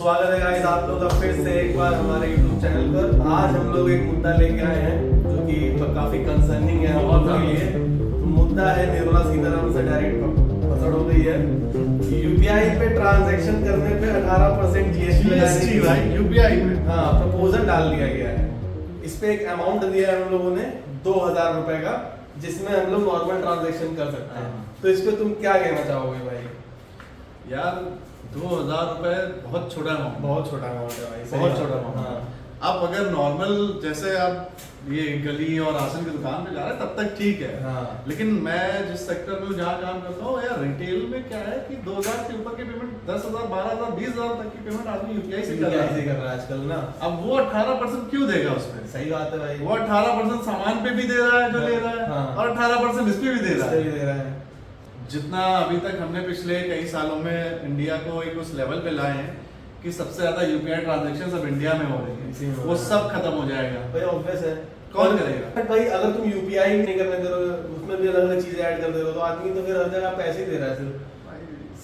स्वागत है गाइस आप लोग का फिर से एक बार हमारे YouTube चैनल पर। आज हम लोग एक मुद्दा लेके आए हैं जो कि काफी कंसर्निंग है और के लिए। तो मुद्दा है निर्मला सीतारमण से डायरेक्ट पकड़ हो गई है कि यूपीआई पे ट्रांजैक्शन करने पे 18% जीएसटी लगाने भाई यूपीआई पे प्रपोजल डाल दिया गया है। इस पे एक अमाउंट दिया है हम लोगों ने 2000 रुपए का, जिसमें हम लोग नॉर्मल ट्रांजैक्शन कर सकते हैं। तो इस पे तुम क्या कहना चाहोगे भाई? यार 2000 रुपए बहुत छोटा अमाउंट, बहुत छोटा अमाउंट है भाई, बहुत छोटा अमाउंट। हाँ। अब अगर नॉर्मल जैसे आप ये गली और राशन की दुकान पे जा रहे हैं तब तक ठीक है। हाँ। लेकिन मैं जिस सेक्टर में जहाँ काम करता हूँ यार रिटेल में क्या है कि 2000 के ऊपर की पेमेंट 10,000 12,000 20,000 तक की पेमेंट आदमी यूपीआई से कर रहा है आजकल ना। अब वो 18% क्यों देगा उसमें? सही बात है भाई। वो 18% सामान पे भी दे रहा है जो ले रहा है, हाँ। और 18% इस पे भी दे रहा है। है। जितना अभी तक हमने पिछले कई सालों में इंडिया को एक उस लेवल पे लाए हैं कि सबसे ज्यादा यूपीआई ट्रांजैक्शन अब इंडिया में हो रही है, वो सब खत्म हो जाएगा। भाई ऑब्वियस है, कौन करेगा? भाई अगर तुम यूपीआई नहीं करने दे रहे हो, उसमें भी अलग अलग चीजें ऐड कर दे रहे हो, तो आदमी तो फिर हर जगह पैसे ही दे रहा है। सिर्फ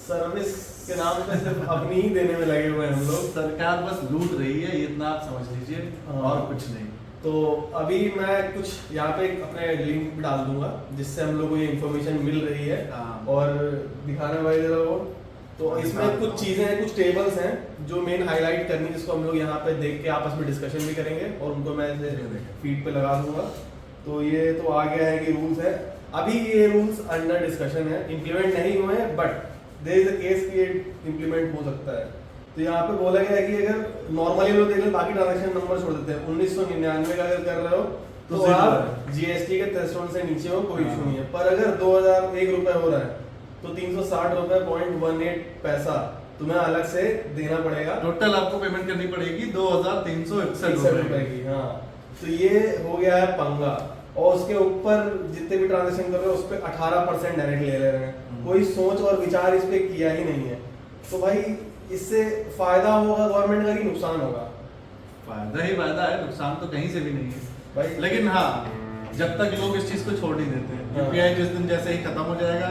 सर्विस के नाम पे सिर्फ अपनी ही देने में लगे हुए हैं हम लोग। सरकार बस लूट रही है, इतना आप समझ लीजिए, और कुछ नहीं। तो अभी मैं कुछ यहाँ पे अपने लिंक भी डाल दूंगा जिससे हम लोग को ये इन्फॉर्मेशन मिल रही है। और दिखाने वाले जरा वो, तो इसमें कुछ चीजें हैं, कुछ टेबल्स हैं जो मेन हाईलाइट करनी है, जिसको हम लोग यहाँ पे देख के आपस में डिस्कशन भी करेंगे और उनको मैं फीड पे लगा दूंगा। तो ये तो आ गया है कि रूल्स है, अभी ये रूल्स अंडर डिस्कशन है, इम्प्लीमेंट नहीं हुए हैं, but there is a case कि इम्प्लीमेंट हो सकता है। तो यहाँ पे बोला गया है कि अगर नॉर्मली लोग देख लें, बाकी ट्रांजैक्शन नंबर छोड़ देते हैं, 1999 का अगर कर रहे हो तो आप जीएसटी के थ्रेशोल्ड से नीचे हो, कोई इशू नहीं है। पर अगर 2001 रुपए हो रहा है तो 360 रुपए 0.18 पैसा तुम्हें अलग से देना पड़ेगा। टोटल आपको पेमेंट करनी पड़ेगी 2361 रुपए की। हाँ, तो ये हो गया है पंगा। और उसके ऊपर जितने भी ट्रांजैक्शन कर रहे हो उस पर 18% डायरेक्ट ले रहे हैं। कोई सोच और विचार इस पे किया ही नहीं है। तो भाई इससे फायदा होगा गवर्नमेंट का कि नुकसान होगा? फायदा ही फायदा है, नुकसान तो कहीं से भी नहीं है भाई। लेकिन हाँ, जब तक लोग इस चीज को छोड़ नहीं देते, यूपीआई जिस दिन जैसे ही खत्म हो जाएगा,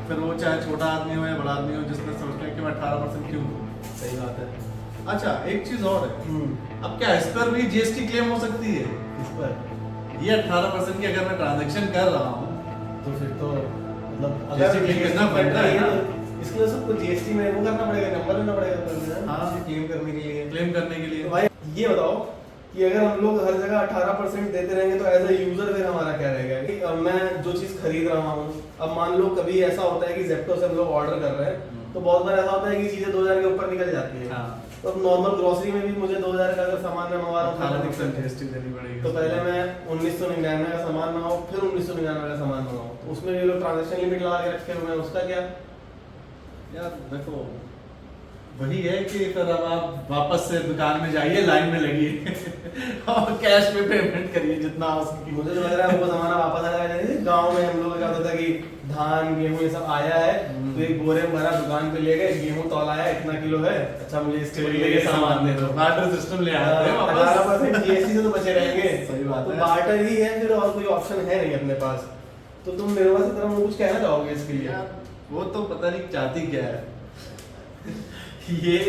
फिर वो चाहे छोटा आदमी हो या बड़ा आदमी हो, जिसने सोचते हैं कि मैं 18% क्यों दूं। सही बात है। अच्छा, एक चीज और है, अब क्या इस पर भी जीएसटी क्लेम हो सकती है? इस पर ये 18% की अगर मैं ट्रांजैक्शन कर रहा हूँ तो फिर तो मतलब अगर क्लेम करना पड़ता है ना, इसके लिए सबको जीएसटी में वो करना पड़ेगा, नंबर लेना पड़ेगा। हाँ, क्लेम करने के लिए। क्लेम करने के लिए तो भाई ये बताओ कि अगर हम लोग हर जगह 18% देते रहेंगे तो एज अ यूजर फिर हमारा क्या रहेगा कि अब मैं जो चीज खरीद रहा हूँ, अब मान लो कभी ऐसा होता है कि जेप्टो से हम लोग ऑर्डर कर रहे हैं तो बहुत बार ऐसा होता है कि चीजें 2000 के ऊपर निकल जाती है। तो अब नॉर्मल ग्रोसरी में भी मुझे 2000 का अगर सामान मैं मंगा रहा हूँ 18% जीएसटी देनी पड़ेगी। तो पहले मैं 1999 का सामान मंगाऊँ, फिर 1999 का सामान मंगाऊँ, तो उसमें ये लोग ट्रांजैक्शन लिमिट लगा के रखे हुए हैं, उसका क्या? यार देखो, वही है कि फिर अब आप वापस से दुकान में जाइए, लाइन में लगिए और कैश में पेमेंट करिए जितना हो सके। मुझे तो लग रहा है वो जमाना वापस आ जाएगा। गांव में हम लोग क्या होता था कि धान गेहूं ये सब आया है तो एक बोरे में भरा दुकान पे ले गए, गेहूं तौलाया इतना किलो है, अच्छा मुझे इसके बदले ये सामान दे दो। बार्टर सिस्टम ले आते हैं वापस। 18% जीएसटी से तो बचे रहेंगे। सही बात है। तो बार्टर ही है, फिर और कोई ऑप्शन है नहीं अपने पास। तो तुम मेरे पास तरह कुछ कहना चाहोगे इसके लिए? वो तो पता नहीं चाहती क्या है ये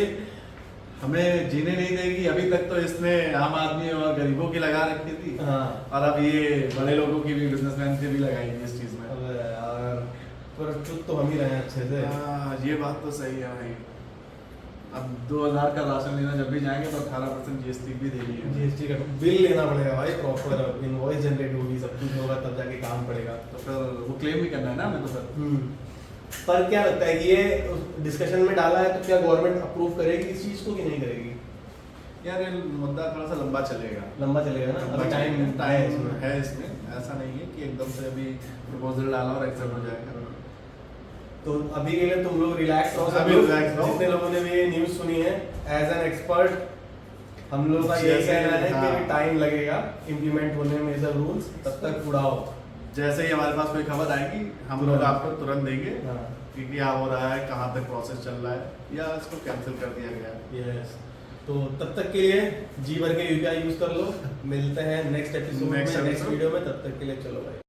हमें जीने नहीं देगी। अभी तक तो इसने आम आदमी और गरीबों की लगा रखी थी। हाँ। और अब ये बड़े लोगों की भी, बिजनेसमैन की भी लगाएगी इस चीज में। अबे यार, पर चुप तो हम ही रहे हैं अच्छे से। ये बात तो सही है भाई। अब 2000 का राशन लेना जब भी जाएंगे तो 18% जीएसटी भी देनी है। जीएसटी का बिल लेना पड़ेगा भाई, प्रॉपर इनवॉइस जनरेट होगी, सब कुछ होगा, तब जाके काम पड़ेगा। तो फिर वो क्लेम भी करना है ना हमें। तो फिर पर क्या लगता है कि ये डिस्कशन में डाला है तो क्या गवर्नमेंट अप्रूव करेगी इस चीज को कि नहीं करेगी? यार ये मुद्दा थोड़ा सा लंबा चलेगा। लंबा चलेगा ना, अभी टाइम है इसमें। ऐसा नहीं है कि एकदम से अभी प्रपोजल डाला और एक्सेप्ट हो जाएगा। तो अभी के लिए तुम लोग रिलैक्स रहो। अभी रिलैक्स रहो। जितने लोगों ने भी ये न्यूज़ सुनी है, एज एन एक्सपर्ट हम लोग का यही कहना है कि टाइम लगेगा इम्प्लीमेंट होने में ये सब रूल्स, तब तक उड़ाओ। जैसे ही हमारे पास कोई खबर आएगी हम लोग आपको तुरंत देंगे हाँ। कि क्या हो रहा है, कहाँ तक प्रोसेस चल रहा है, या इसको कैंसिल कर दिया गया है। यस, तो तब तक के लिए जी भर के यूपीआई यूज कर लो। मिलते हैं नेक्स्ट एपिसोड में, नेक्स्ट वीडियो में। तब तक के लिए चलो भाई।